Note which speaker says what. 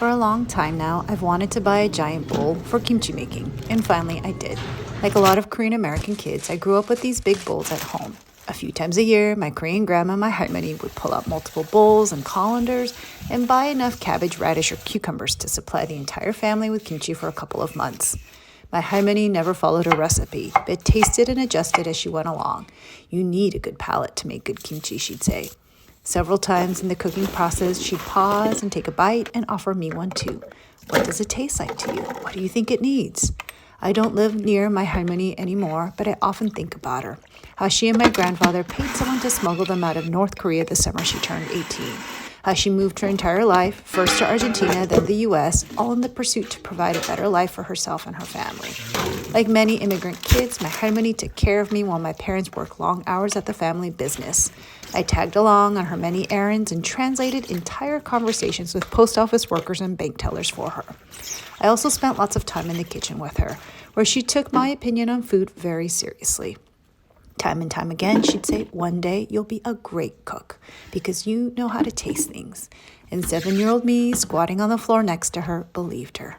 Speaker 1: For a long time now, I've wanted to buy a giant bowl for kimchi making, and finally I did. Like a lot of Korean American kids, I grew up with these big bowls at home. A few times a year, my Korean grandma, my halmoni, would pull out multiple bowls and colanders and buy enough cabbage, radish, or cucumbers to supply the entire family with kimchi for a couple of months. My halmoni never followed a recipe, but tasted and adjusted as she went along. You need a good palate to make good kimchi, she'd say. Several times in the cooking process, she'd pause and take a bite and offer me one too. What does it taste like to you? What do you think it needs? I don't live near my halmoni anymore, but I often think about her. How she and my grandfather paid someone to smuggle them out of North Korea the summer she turned 18. How she moved her entire life, first to Argentina, then the US, all in the pursuit to provide a better life for herself and her family. Like many immigrant kids, my halmoni took care of me while my parents worked long hours at the family business. I tagged along on her many errands and translated entire conversations with post office workers and bank tellers for her. I also spent lots of time in the kitchen with her, where she took my opinion on food very seriously. Time and time again, she'd say, one day you'll be a great cook because you know how to taste things. And 7-year-old me, squatting on the floor next to her, believed her.